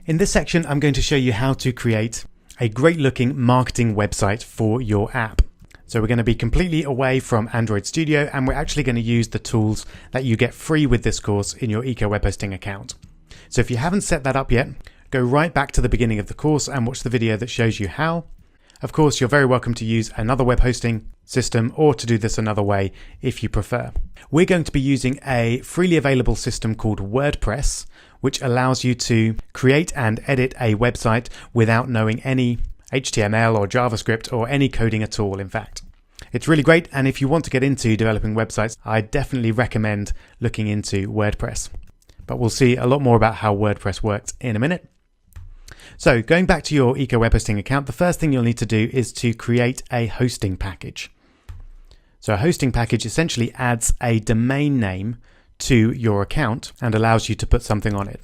In this section, I'm going to show you how to create a great looking marketing website for your app. So we're going to be completely away from Android Studio, and we're actually going to use the tools that you get free with this course in your Eco Web Hosting account. So if you haven't set that up yet, go right back to the beginning of the course and watch the video that shows you how. Of course, you're very welcome to use another web hosting system or to do this another way if you prefer. We're going to be using a freely available system called WordPress, which allows you to create and edit a website without knowing any HTML or JavaScript or any coding at all, in fact. It's really great, and if you want to get into developing websites, I definitely recommend looking into WordPress. But we'll see a lot more about how WordPress works in a minute. So going back to your Eco Web Hosting account, the first thing you'll need to do is to create a hosting package. So a hosting package essentially adds a domain name to your account and allows you to put something on it.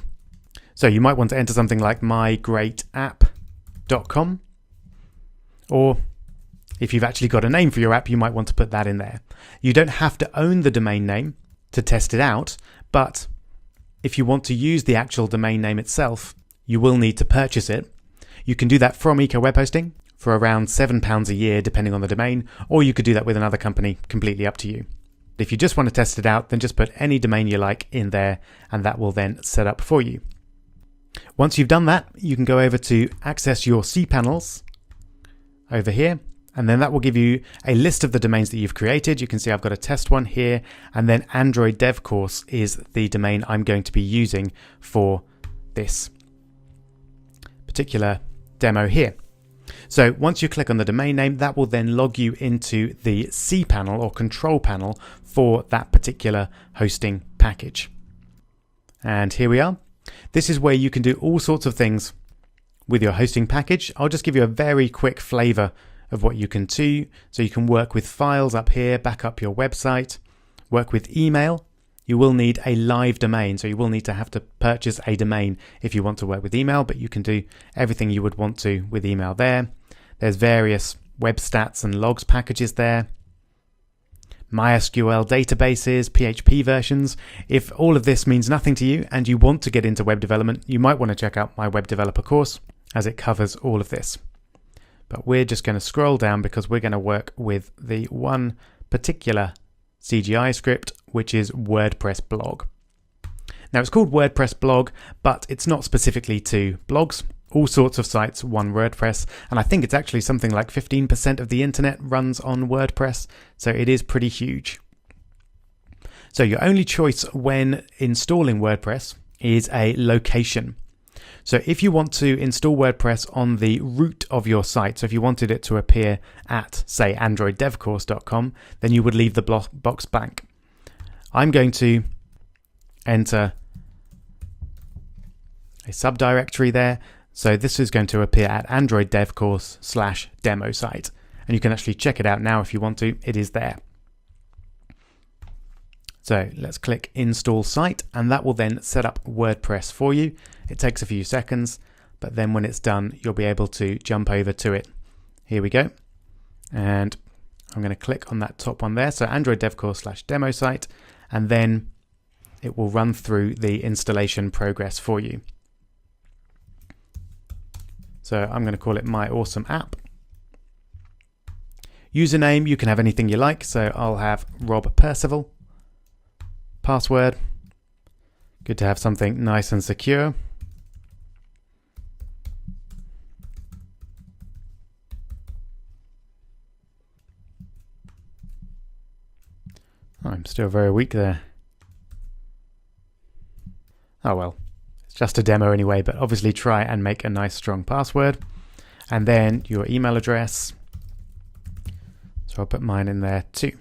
So you might want to enter something like mygreatapp.com, or if you've actually got a name for your app, you might want to put that in there. You don't have to own the domain name to test it out, but if you want to use the actual domain name itself, you will need to purchase it. You can do that from Eco Web Hosting for around £7 a year, depending on the domain, or you could do that with another company, completely up to you. If you just want to test it out, then just put any domain you like in there, and that will then set up for you. Once you've done that, you can go over to access your cPanels over here, and then that will give you a list of the domains that you've created. You can see I've got a test one here, and then Android Dev Course is the domain I'm going to be using for this particular demo here. So once you click on the domain name, that will then log you into the cPanel or control panel for that particular hosting package. And here we are. This is where you can do all sorts of things with your hosting package. I'll just give you a very quick flavor of what you can do. So you can work with files up here, back up your website, work with email. You will need a live domain, so you will need to have to purchase a domain if you want to work with email, but you can do everything you would want to with email there. There's various web stats and logs packages there. MySQL databases, PHP versions. If all of this means nothing to you and you want to get into web development, you might want to check out my web developer course as it covers all of this. But we're just going to scroll down because we're going to work with the one particular CGI script, which is WordPress blog. Now it's called WordPress blog, but it's not specifically to blogs. All sorts of sites run WordPress, and I think it's actually something like 15% of the internet runs on WordPress, so it is pretty huge. So your only choice when installing WordPress is a location. So if you want to install WordPress on the root of your site, so if you wanted it to appear at, say, androiddevcourse.com, then you would leave the box blank. I'm going to enter a subdirectory there. So this is going to appear at androiddevcourse/demo site. And you can actually check it out now if you want to. It is there. So let's click install site, and that will then set up WordPress for you. It takes a few seconds, but then when it's done, you'll be able to jump over to it. Here we go. And I'm going to click on that top one there. So androiddevcourse/demo site, and then it will run through the installation progress for you. So I'm going to call it My Awesome App. Username, you can have anything you like. So I'll have Rob Percival. Password, good to have something nice and secure. I'm still very weak there. Oh well, it's just a demo anyway, but obviously try and make a nice strong password. And then your email address. So I'll put mine in there too.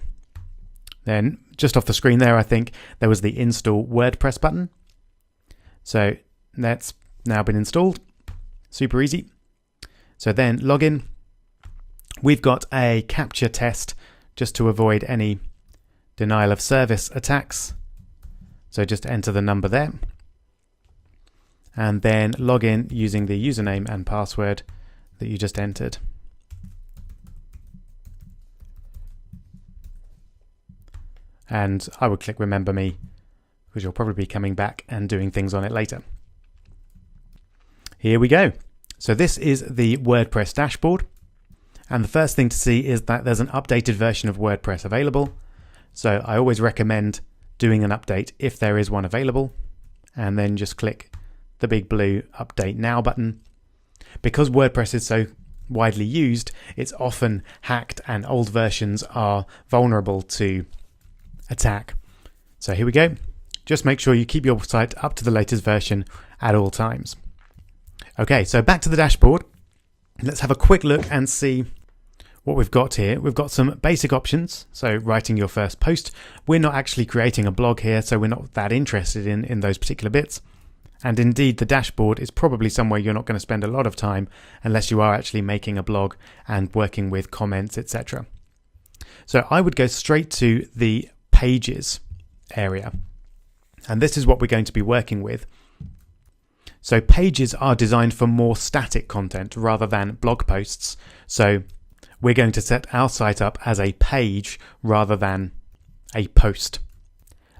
Then just off the screen there, I think there was the install WordPress button. So that's now been installed. Super easy. So then login. We've got a captcha test just to avoid any denial of service attacks. So just enter the number there. And then log in using the username and password that you just entered. And I would click Remember Me, because you'll probably be coming back and doing things on it later. Here we go. So this is the WordPress dashboard. And the first thing to see is that there's an updated version of WordPress available. So I always recommend doing an update if there is one available, and then just click the big blue Update Now button. Because WordPress is so widely used, it's often hacked and old versions are vulnerable to attack. So here we go. Just make sure you keep your site up to the latest version at all times. Okay, so back to the dashboard. Let's have a quick look and see what we've got here. We've got some basic options. So writing your first post. We're not actually creating a blog here, so we're not that interested in those particular bits. And indeed, the dashboard is probably somewhere you're not going to spend a lot of time unless you are actually making a blog and working with comments, etc. So I would go straight to the pages area. And this is what we're going to be working with. So pages are designed for more static content rather than blog posts. So we're going to set our site up as a page rather than a post.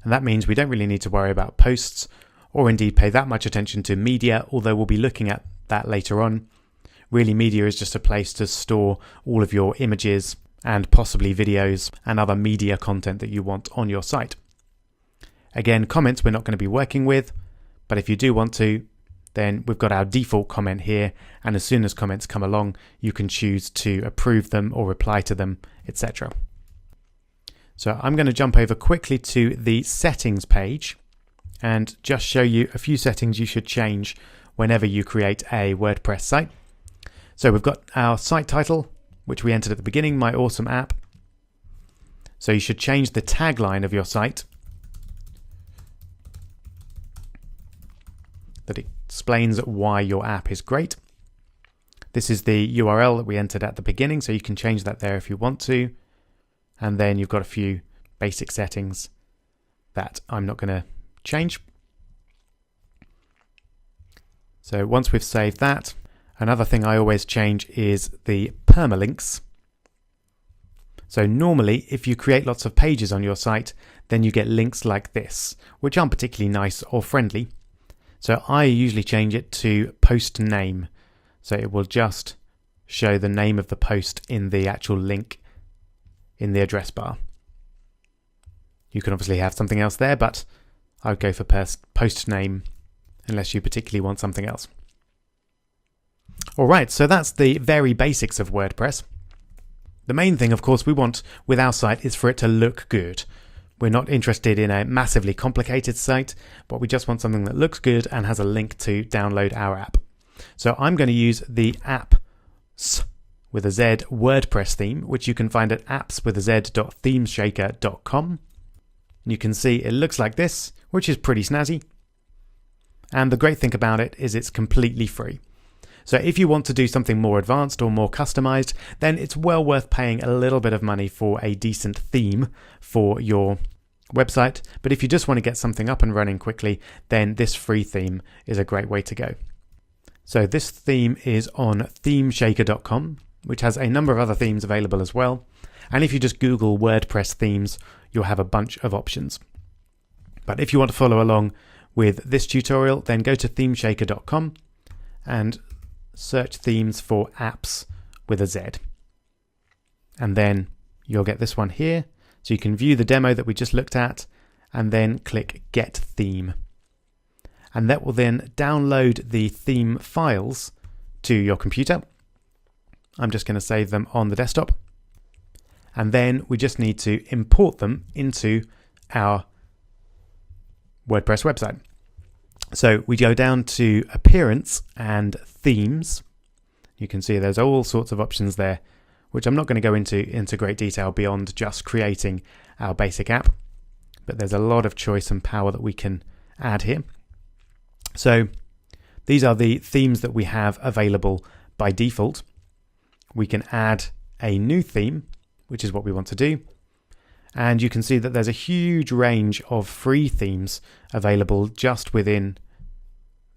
And that means we don't really need to worry about posts or indeed pay that much attention to media, although we'll be looking at that later on. Really, media is just a place to store all of your images and possibly videos and other media content that you want on your site. Again, comments we're not going to be working with, but if you do want to, then we've got our default comment here, and as soon as comments come along, you can choose to approve them or reply to them, etc. So I'm going to jump over quickly to the settings page and just show you a few settings you should change whenever you create a WordPress site. So we've got our site title, which we entered at the beginning, My Awesome App. So you should change the tagline of your site that explains why your app is great. This is the URL that we entered at the beginning, so you can change that there if you want to. And then you've got a few basic settings that I'm not going to change. So once we've saved that, another thing I always change is the permalinks. So normally, if you create lots of pages on your site, then you get links like this, which aren't particularly nice or friendly. So I usually change it to post name. So it will just show the name of the post in the actual link in the address bar. You can obviously have something else there, but I would go for post name unless you particularly want something else. All right, so that's the very basics of WordPress. The main thing, of course, we want with our site is for it to look good. We're not interested in a massively complicated site, but we just want something that looks good and has a link to download our app. So I'm going to use the apps with a Z WordPress theme, which you can find at apps.themeshaker.com. You can see it looks like this, which is pretty snazzy. And the great thing about it is it's completely free. So if you want to do something more advanced or more customized, then it's well worth paying a little bit of money for a decent theme for your website. But if you just want to get something up and running quickly, then this free theme is a great way to go. So this theme is on themeshaker.com, which has a number of other themes available as well. And if you just Google WordPress themes, you'll have a bunch of options. But if you want to follow along with this tutorial, then go to themeshaker.com and search themes for apps with a Z. And then you'll get this one here. So you can view the demo that we just looked at and then click Get Theme. And that will then download the theme files to your computer. I'm just going to save them on the desktop. And then we just need to import them into our WordPress website. So we go down to Appearance and Themes. You can see there's all sorts of options there, which I'm not going to go into great detail beyond just creating our basic app. But there's a lot of choice and power that we can add here. So these are the themes that we have available by default. We can add a new theme, which is what we want to do. And you can see that there's a huge range of free themes available just within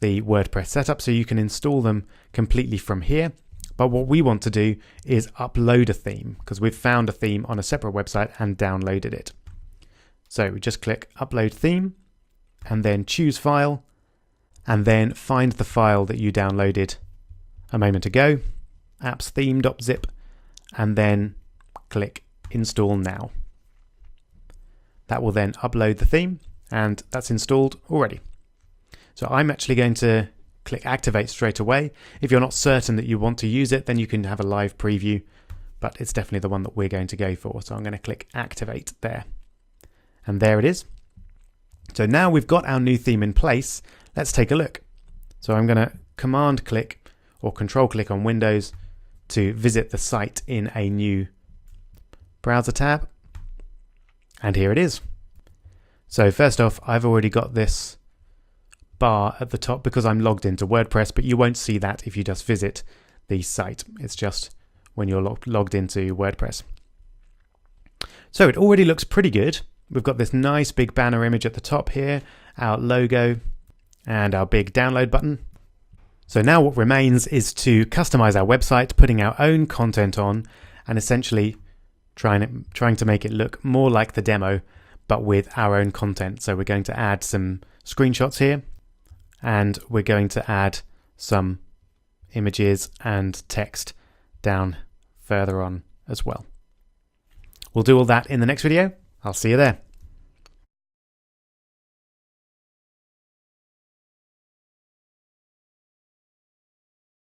the WordPress setup, so you can install them completely from here. But what we want to do is upload a theme, because we've found a theme on a separate website and downloaded it. So we just click Upload Theme and then choose File, and then find the file that you downloaded a moment ago, appstheme.zip, and then click install now. That will then upload the theme, and that's installed already. So I'm actually going to click activate straight away. If you're not certain that you want to use it, then you can have a live preview, but it's definitely the one that we're going to go for. So I'm going to click activate there. And there it is. So now we've got our new theme in place. Let's take a look. So I'm going to command click or control click on Windows to visit the site in a new browser tab. And here it is. So first off, I've already got this bar at the top because I'm logged into WordPress, but you won't see that if you just visit the site. It's just when you're logged into WordPress. So it already looks pretty good. We've got this nice big banner image at the top here, our logo, and our big download button. So now what remains is to customize our website, putting our own content on, and essentially trying to make it look more like the demo, but with our own content. So we're going to add some screenshots here, and we're going to add some images and text down further on as well. We'll do all that in the next video. I'll see you there.